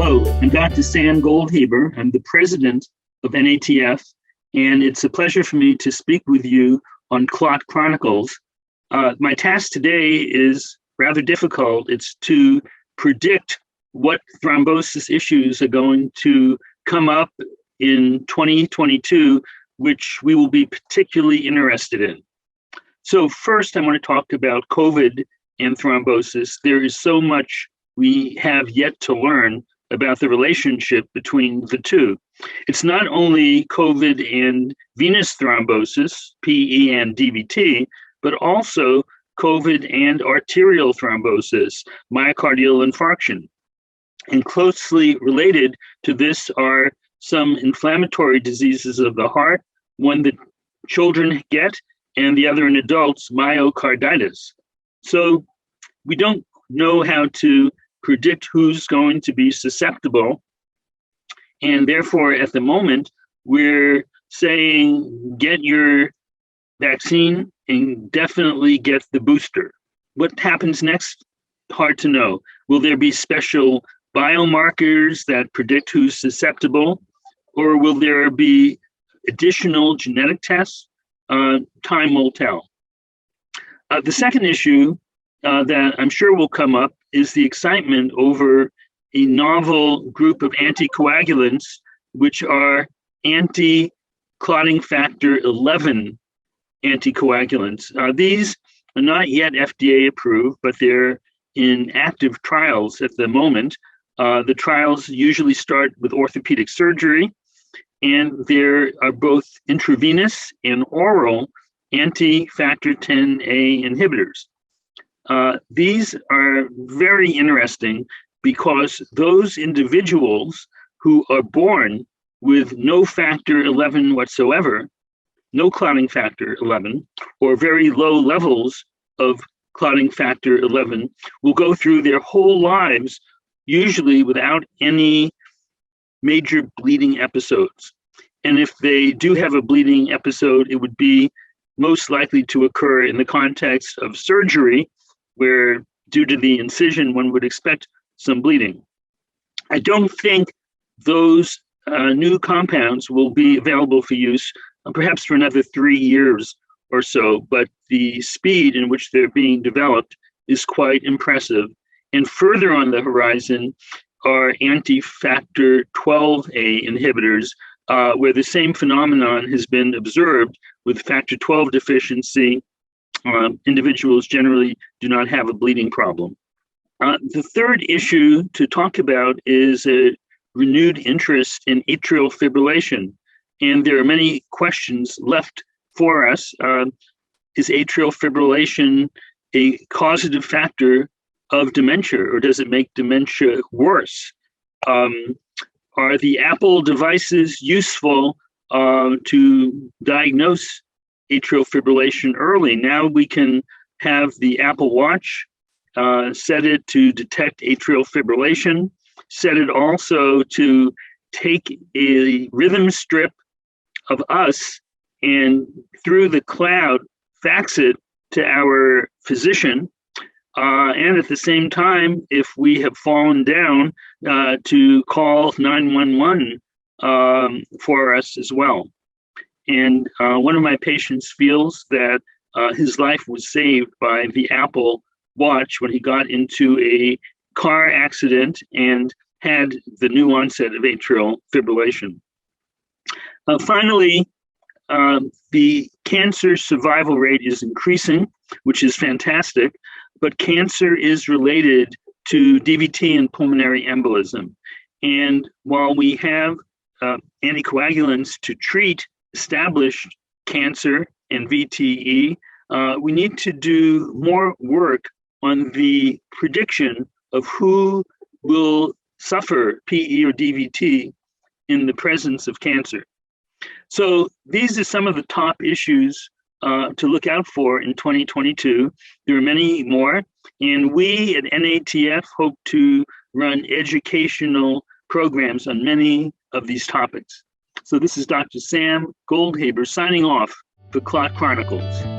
Hello, I'm Dr. Sam Goldhaber. I'm the president of NATF, and it's a pleasure for me to speak with you on Clot Chronicles. My task today is rather difficult. It's to predict what thrombosis issues are going to come up in 2022, which we will be particularly interested in. So first, I want to talk about COVID and thrombosis. There is so much we have yet to learn about the relationship between the two. It's not only COVID and venous thrombosis, PE and DVT, but also COVID and arterial thrombosis, myocardial infarction. And closely related to this are some inflammatory diseases of the heart, one that children get, and the other in adults, myocarditis. So we don't know how to predict who's going to be susceptible. And therefore, at the moment, we're saying get your vaccine and definitely get the booster. What happens next? Hard to know. Will there be special biomarkers that predict who's susceptible? Or will there be additional genetic tests? Time will tell. The second issue that I'm sure will come up is the excitement over a novel group of anticoagulants, which are anti-clotting factor 11 anticoagulants. These are not yet FDA approved, but they're in active trials at the moment. The trials usually start with orthopedic surgery, and there are both intravenous and oral anti-factor 10A inhibitors. These are very interesting because those individuals who are born with no factor 11 whatsoever, no clotting factor 11, or very low levels of clotting factor 11, will go through their whole lives, usually without any major bleeding episodes. And if they do have a bleeding episode, it would be most likely to occur in the context of surgery, where due to the incision, one would expect some bleeding. I don't think those new compounds will be available for use perhaps for another 3 years or so, but the speed in which they're being developed is quite impressive. And further on the horizon are anti-factor 12A inhibitors, where the same phenomenon has been observed with factor 12 deficiency. Individuals generally do not have a bleeding problem. The third issue to talk about is a renewed interest in atrial fibrillation. And there are many questions left for us. Is atrial fibrillation a causative factor of dementia, or does it make dementia worse? Are the Apple devices useful to diagnose atrial fibrillation early? Now we can have the Apple Watch, set it to detect atrial fibrillation, set it also to take a rhythm strip of us and through the cloud fax it to our physician. And at the same time, if we have fallen down, to call 911 for us as well. And one of my patients feels that his life was saved by the Apple Watch when he got into a car accident and had the new onset of atrial fibrillation. Finally, the cancer survival rate is increasing, which is fantastic, but cancer is related to DVT and pulmonary embolism. And while we have anticoagulants to treat established cancer and VTE, we need to do more work on the prediction of who will suffer PE or DVT in the presence of cancer. So these are some of the top issues to look out for in 2022. There are many more, and we at NATF hope to run educational programs on many of these topics. So this is Dr. Sam Goldhaber signing off for Clot Chronicles.